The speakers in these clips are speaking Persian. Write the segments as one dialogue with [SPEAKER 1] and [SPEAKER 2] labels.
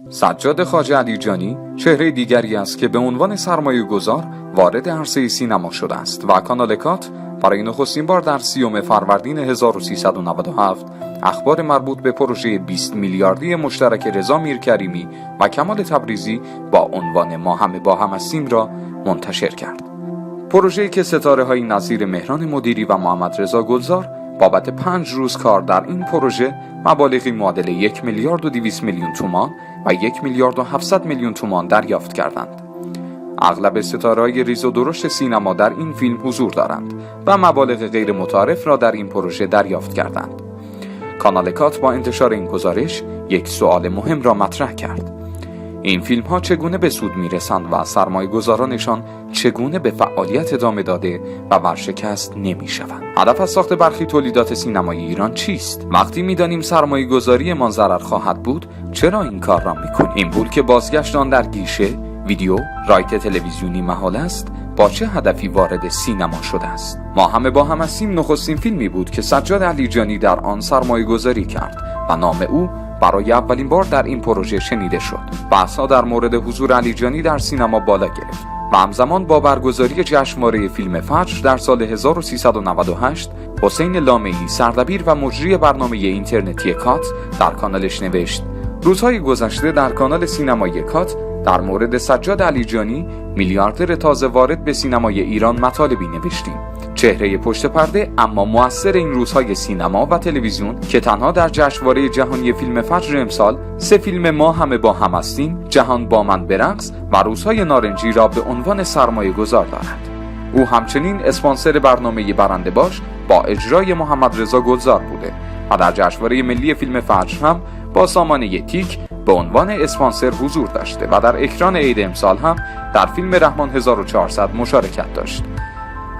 [SPEAKER 1] سجاد خواجه علیجانی چهره دیگری است که به عنوان سرمایه‌گذار وارد عرصه سینما شده است و کانال کات برای نخستین بار در 30 فروردین 1397 اخبار مربوط به پروژه 20 میلیاردی مشترک رضا میرکریمی و کمال تبریزی با عنوان ما همه با هم هستیم را منتشر کرد. پروژه‌ای که ستاره‌های نظیر مهران مدیری و محمد رضا گلزار بابت 5 روز کار در این پروژه مبالغی معادل 1 میلیارد و 200 میلیون تومان و 1 میلیارد و 700 میلیون تومان دریافت کردند. اغلب ستاره‌های ریز و درشت سینما در این فیلم حضور دارند و مبالغ غیر متعارف را در این پروژه دریافت کردند. کانال کات با انتشار این گزارش یک سوال مهم را مطرح کرد. این فیلم ها چگونه به سود میرسند و سرمایه‌گذارانشان چگونه به فعالیت ادامه داده و ورشکست نمیشوند؟ هدف از ساخت برخی تولیدات سینمایی ایران چیست؟ وقتی میدانیم سرمایه‌گذاری ما ضرر خواهد بود، چرا این کار را میکنیم؟ این پول که بازگشت آن در گیشه، ویدیو، رایت تلویزیونی محال است، با چه هدفی وارد سینما شده است؟ ما همه با هم هستیم نخستین فیلمی بود که سجاد علیجانی در آن سرمایه‌گذاری کرد و نام او برای اولین بار در این پروژه شنیده شد. بحث‌ها در مورد حضور علیجانی در سینما بالا گرفت و همزمان با برگزاری جشنواره فیلم فجر در سال 1398 حسین لامعی سردبیر و مجری برنامه اینترنتی کات در کانالش نوشت: روزهای گذشته در کانال سینمایی کات در مورد سجاد علیجانی میلیاردر تازه وارد به سینمای ایران مطالبی نوشتیم. چهره پشت پرده اما مؤثر این روزهای سینما و تلویزیون که تنها در جشنواره جهانی فیلم فجر امسال 3 فیلم ما همه با هم هستیم، جهان با من برقص و روزهای نارنجی را به عنوان سرمایه گذار دارد. او همچنین اسپانسر برنامه برنده باش با اجرای محمد رضا گلزار بوده و در جشنواره ملی فیلم فجر هم با سامانه تیک به عنوان اسپانسر حضور داشته و در اکران عید امسال هم در فیلم رحمان 1400 مشارکت داشت.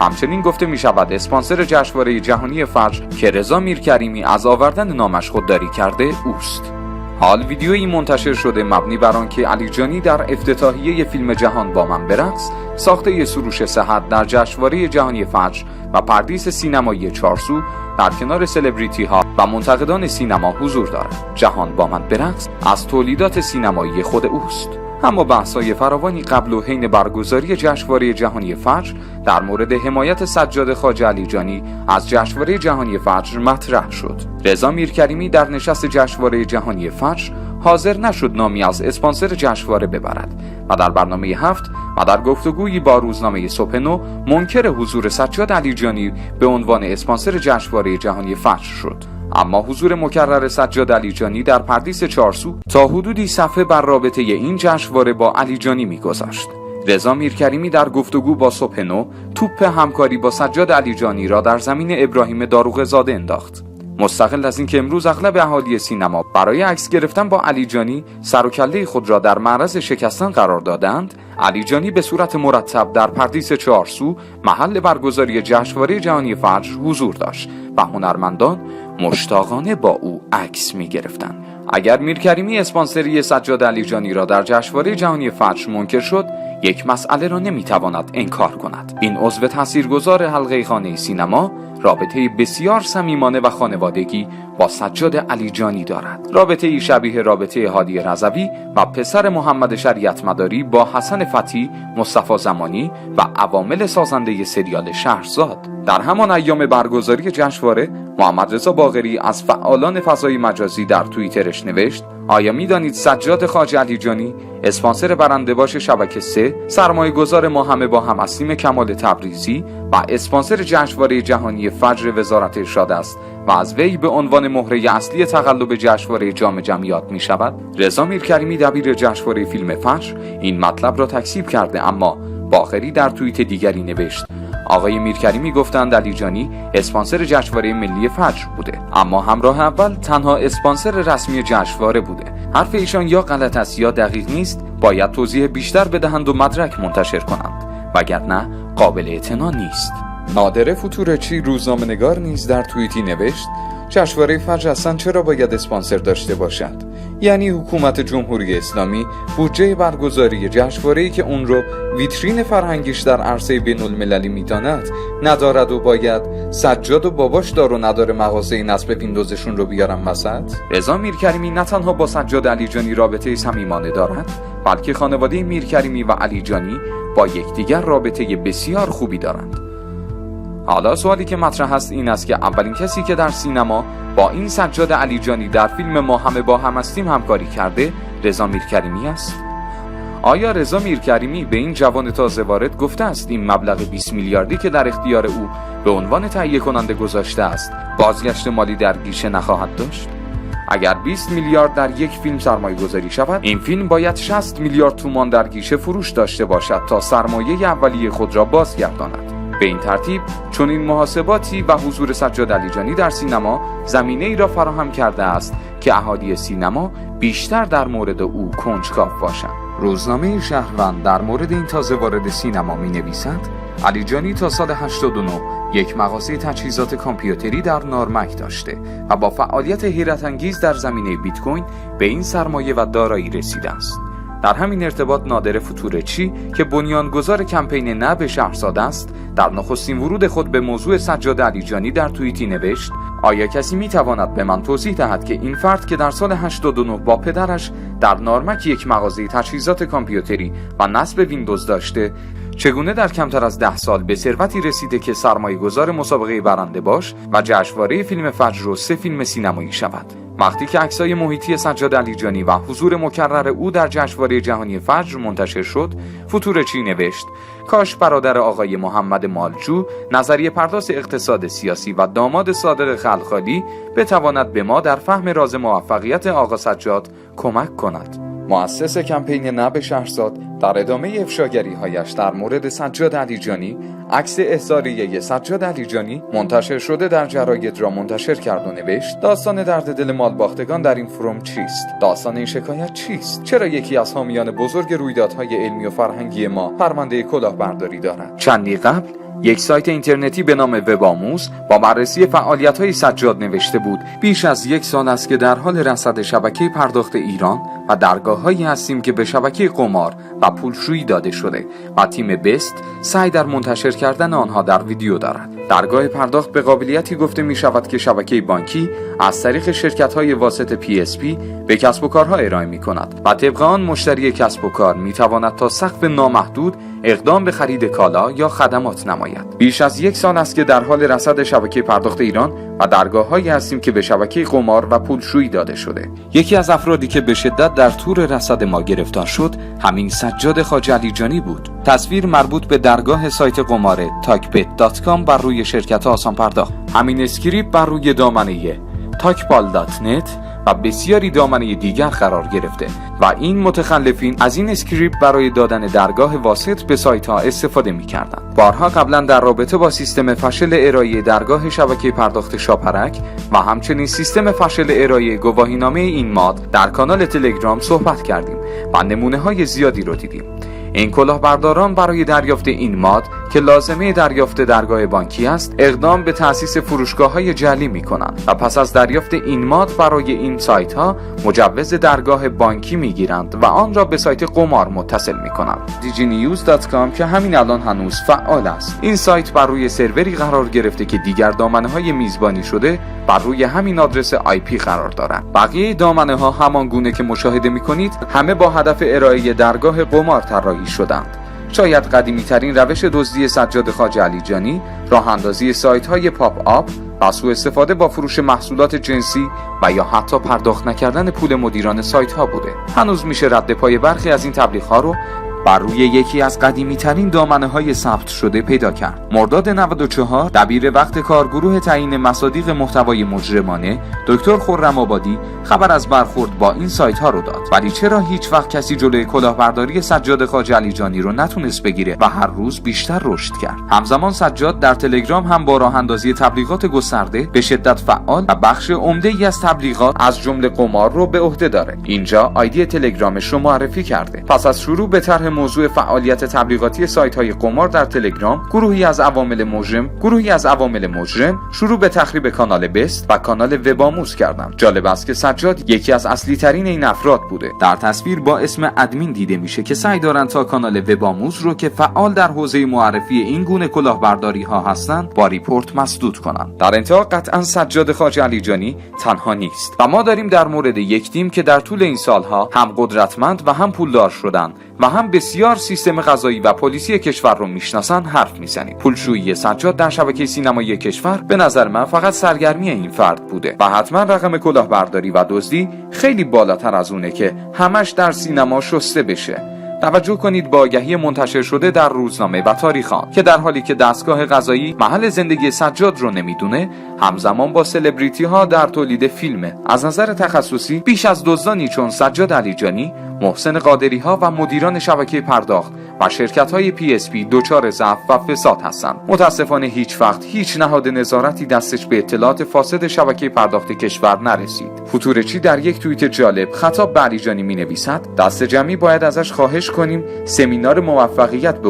[SPEAKER 1] همچنین گفته می شود اسپانسر جشنواره جهانی فجر که رضا میرکریمی از آوردن نامش خودداری کرده اوست. حال ویدیویی منتشر شده مبنی بر آنکه علیجانی در افتتاحیه فیلم جهان با من برقص ساخته سروش صحت در جشنواره جهانی فجر و پردیس سینمایی چارسو در کنار سلبریتی ها و منتقدان سینما حضور دارد. جهان با من برقص از تولیدات سینمایی خود اوست. اما بحث‌های فراوانی قبل و حین برگزاری جشنواره جهانی فجر در مورد حمایت سجاد خواجه علیجانی از جشنواره جهانی فجر مطرح شد. رضا میرکریمی در نشست جشنواره جهانی فجر حاضر نشد نامی از اسپانسر جشنواره ببرد و در برنامه 7 و در گفتگویی با روزنامه صبح نو منکر حضور سجاد علیجانی به عنوان اسپانسر جشنواره جهانی فجر شد. اما حضور مکرر سجاد علیجانی در پردیس چارسو تا حدودی صفحه بر رابطه این جشنواره با علیجانی می‌گذاشت. رضا میرکریمی در گفتگو با صبح نو توپ همکاری با سجاد علیجانی را در زمین ابراهیم داروغزاده انداخت. مستقل از اینکه امروز اغلب اهالی سینما برای عکس گرفتن با علیجانی سر و کله خود را در معرض شکستن قرار دادند، علیجانی به صورت مرتب در پردیس چارسو محل برگزاری جشنواره جهانی فجر حضور داشت و هنرمندان مشتاقانه با او عکس می‌گرفتند. اگر میرکریمی اسپانسری سجاد علیجانی را در جشنواره جهانی فجر منکر شد، یک مسئله را نمیتواند انکار کند. این عضو تاثیرگذار حلقه خانه سینما رابطه بسیار صمیمانه و خانوادگی با سجاد علیجانی دارد. رابطه شبیه رابطه هادی رضوی و پسر محمد شریعت مداری با حسن فتحی، مصطفی زمانی و عوامل سازنده سریال شهرزاد. در همان ایام برگزاری جشنواره، محمد رضا باقری از فعالان فضای مجازی در توییترش نوشت: آیا می‌دانید سجاد خواجه علیجانی اسپانسر برنده باش شبکه 3، سرمایه‌گذار ما همه با هم هستیم کمال تبریزی و اسپانسر جشنواره جهانی فجر وزارت ارشاد است و از وی به عنوان مهره اصلی تقلب جشنواره جام جمیعات می‌شود؟ رضا میرکریمی دبیر جشنواره فیلم فجر این مطلب را تکذیب کرده، اما باقری در توییت دیگری نوشت: آقای میرکریمی گفتند علیجانی اسپانسر جشنواره ملی فجر بوده، اما همراه اول تنها اسپانسر رسمی جشنواره بوده. حرف ایشان یا غلط است یا دقیق نیست. باید توضیح بیشتر بدهند و مدرک منتشر کنند، وگرنه قابل اعتنا نیست. نادره فوتورچی روزنامه‌نگار نیز در توییتی نوشت: جشنواره فجر اصلا چرا باید اسپانسر داشته باشد؟ یعنی حکومت جمهوری اسلامی بودجه برگزاری جشنواره‌ای که اون رو ویترین فرهنگیش در عرصه بین‌المللی میداند ندارد و باید سجاد و باباش دار و نداره مغازه نصب ویندوزشون رو بیارن وسط؟ رضا میرکریمی نه تنها با سجاد علیجانی رابطه صمیمانه دارد، بلکه خانواده میرکریمی و علیجانی با یکدیگر رابطه بسیار خوبی دارند. حالا سوالی که مطرح است این است که اولین کسی که در سینما با این سجاد علیجانی در فیلم ما همه با هم هستیم همکاری کرده رضا میرکریمی است. آیا رضا میرکریمی به این جوان تازه وارد گفته است این مبلغ 20 میلیاردی که در اختیار او به عنوان تهیه کننده گذاشته است بازگشت مالی در گیشه نخواهد داشت؟ اگر 20 میلیارد در یک فیلم سرمایه گذاری شود، این فیلم باید 60 میلیارد تومان در گیشه فروش داشته باشد تا سرمایه اولیه خود را بازگرداند. به این ترتیب چون این محاسباتی و حضور سجاد علیجانی در سینما زمینه ای را فراهم کرده است که اهالی سینما بیشتر در مورد او کنجکاو باشند. روزنامه شهروند در مورد این تازه وارد سینما می نویسد علیجانی تا سال 89 یک مغازه تجهیزات کامپیوتری در نارمک داشته و با فعالیت حیرت انگیز در زمینه بیت کوین به این سرمایه و دارایی رسیده است. در همین ارتباط نادر فتورچی که بنیانگذار کمپین نه به شهرزاد است، در نخستین ورود خود به موضوع سجاد علیجانی در توییتی نوشت: آیا کسی میتواند به من توضیح دهد که این فرد که در سال 89 با پدرش در نارمک یک مغازه تجهیزات کامپیوتری و نصب ویندوز داشته، چگونه در کمتر از 10 سال به ثروتی رسیده که سرمایه گذار مسابقه برنده باش و جشنواره فیلم فجر و 3 فیلم سینمایی شود؟ وقتی که عکسای محیطی سجاد علیجانی و حضور مکرر او در جشنواره جهانی فجر منتشر شد، فتورچی نوشت: کاش برادر آقای محمد مالجو، نظریه پرداز اقتصاد سیاسی و داماد صادق خلخالی بتواند به ما در فهم راز موفقیت آقا سجاد کمک کند. مؤسس کمپین نه به شهرزاد در ادامه افشاگری‌هایش در مورد سجاد علیجانی عکس احضاریه سجاد علیجانی منتشر شده در جراید را منتشر کرد و نوشت: داستان درد دل مالباختگان در این فروم چیست؟ داستان این شکایت چیست؟ چرا یکی از حامیان بزرگ رویدادهای علمی و فرهنگی ما پرونده کلاهبرداری دارد؟ چندی قبل یک سایت اینترنتی به نام وبآموز با بررسی فعالیت‌های سجاد نوشته بود: بیش از 1 سال است که در حال رصد شبکه پرداخت ایران و درگاه‌هایی هستیم که به شبکه قمار و پولشویی داده شده و تیم بست سعی در منتشر کردن آنها در ویدیو دارد. درگاه پرداخت به قابلیتی گفته می شود که شبکه بانکی از طریق شرکت‌های واسط PSP به کسب و کارها ارائه می کند و طبق آن مشتری کسب و کار می تواند تا سقف نامحدود اقدام به خرید کالا یا خدمات نماید. بیش از 1 سال است که در حال رصد شبکه پرداخت ایران و درگاه‌هایی هستیم که به شبکه قمار و پولشویی داده شده. یکی از افرادی که به شدت در تور رصد ما گرفتار شد همین سجاد خواجه علیجانی بود. تصویر مربوط به درگاه سایت قمار takbet.com بر روی شرکت آسان پرداخت. همین اسکریپت بر روی دامنه takpal.net و بسیاری دامنه دیگر قرار گرفته و این متخلفین از این اسکریپت برای دادن درگاه واسط به سایت ها استفاده می کردن. بارها قبلا در رابطه با سیستم فشل ارائه درگاه شبکه پرداخت شاپرک و همچنین سیستم فشل ارائه گواهینامه این ماد در کانال تلگرام صحبت کردیم و نمونه های زیادی رو دیدیم. این کلاهبرداران برای دریافت این ماد که لازمه دریافت درگاه بانکی است اقدام به تأسیس فروشگاه‌های جعلی می‌کنند و پس از دریافت این ماد برای این سایت‌ها مجوز درگاه بانکی می‌گیرند و آن را به سایت قمار متصل می‌کنند. diginews.com که همین الان هنوز فعال است. این سایت بر روی سروری قرار گرفته که دیگر دامنه‌های میزبانی شده بر روی همین آدرس IP قرار دارند. بقیه دامنه‌ها همان گونه که مشاهده می‌کنید همه با هدف ارائه درگاه قمار طراحی شدند. شاید قدیمی ترین روش دزدی سجاد خواجه علیجانی راه اندازی سایت های پاپ آپ و سوء استفاده با فروش محصولات جنسی و یا حتی پرداخت نکردن پول مدیران سایت ها بوده. هنوز میشه رد پای برخی از این تبلیغ ها رو بر روی یکی از قدیمی ترین دامنه های ثبت شده پیدا کرد. مرداد 94 دبیر وقت کارگروه تعیین مصادیق محتوای مجرمانه دکتر خرم آبادی خبر از برخورد با این سایت ها رو داد. ولی چرا هیچ وقت کسی جلوی کلاهبرداری سجاد خواجه علیجانی رو نتونست بگیره و هر روز بیشتر رشد کرد؟ همزمان سجاد در تلگرام هم با راه اندازی تبلیغات گسترده به شدت فعال و بخش عمده‌ای از تبلیغات از جمله قمار رو به عهده داره. اینجا آیدی تلگرامش رو معرفی کرده. پس از شروع به طرح موضوع فعالیت تبلیغاتی سایت‌های قمار در تلگرام، گروهی از عوامل مجرم شروع به تخریب کانال بست و کانال وبآموز کردند. جالب است که سجاد یکی از اصلی ترین این افراد بوده. در تصویر با اسم ادمین دیده میشه که سعی دارن تا کانال وبآموز رو که فعال در حوزه معرفی این گونه کلاهبرداری ها هستند با ریپورت مسدود کنن. در انتها قطعا سجاد خواجه علیجانی تنها نیست و ما داریم در مورد یک تیم که در طول این سالها هم قدرتمند و هم پولدار شدن و هم بسیار سیستم قضایی و پلیسی کشور رو میشناسن حرف میزنیم. پولشویی سجاد در شبکه سینمایی کشور به نظر من فقط سرگرمی این فرد بوده و حتما رقم کلاهبرداری و دزدی خیلی بالاتر از اونه که همش در سینما شسته بشه. توجه کنید با آگهی منتشر شده در روزنامه و تاریخان که در حالی که دستگاه قضایی محل زندگی سجاد رو نمیدونه، همزمان با سلبریتی ها در تولید فیلمه. از نظر تخصصی بیش از دزدانی چون سجاد علیجانی، محسن قادری ها و مدیران شبکه پرداخت و شرکت های PSP دچار ضعف و فساد هستند. متاسفانه هیچ وقت هیچ نهاد نظارتی دستش به اطلاعات فاسد شبکه پرداخت کشور نرسید. فوتورچی در یک توییت جالب خطاب به علیجانی می‌نویسد: دست جمعی باید ازش خواهش کنیم سمینار موفقیت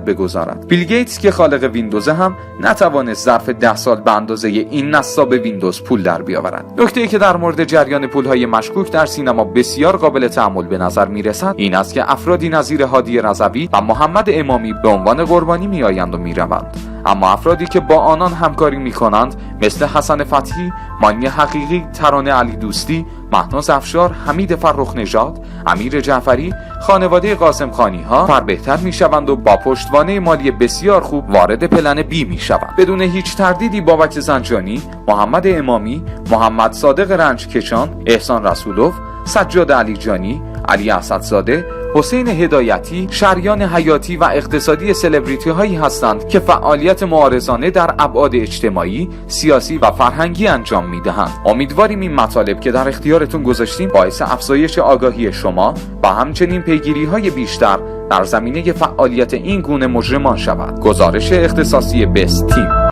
[SPEAKER 1] بگذارد. بیل گیتس که خالق ویندوز هم نتوانست ظرف 10 سال به اندازه این نصاب ویندوز پول در بیاورد. نکته‌ای که در مورد جریان پول‌های مشکوک در سینما بسیار قابل تأمل به نظر می‌رسد این است که افرادی نظیر هادی رضوی و محمد امامی به عنوان قربانی می‌آیند و می‌روند، اما افرادی که با آنان همکاری می‌کنند مثل حسن فتحی، مانی حقیقی، ترانه علی دوستی، مهناز افشار، حمید فرخ نژاد، امیر جعفری، خانواده قاسم خانی ها فربهتر میشوند و با پشتوانه مالی بسیار خوب وارد پلن بی میشوند. بدون هیچ تردیدی بابک زنجانی، محمد امامی، محمد صادق رنجکشان، احسان رسولوف، سجاد علیجانی، علی اسدزاده، حسین هدایتی، شریان حیاتی و اقتصادی سلبریتی هایی هستند که فعالیت معارضانه در ابعاد اجتماعی، سیاسی و فرهنگی انجام میدهند. امیدواریم این مطالب که در اختیارتون گذاشتیم باعث افزایش آگاهی شما و همچنین پیگیری های بیشتر در زمینه فعالیت این گونه مجرمان شود. گزارش اختصاصی بست تیم.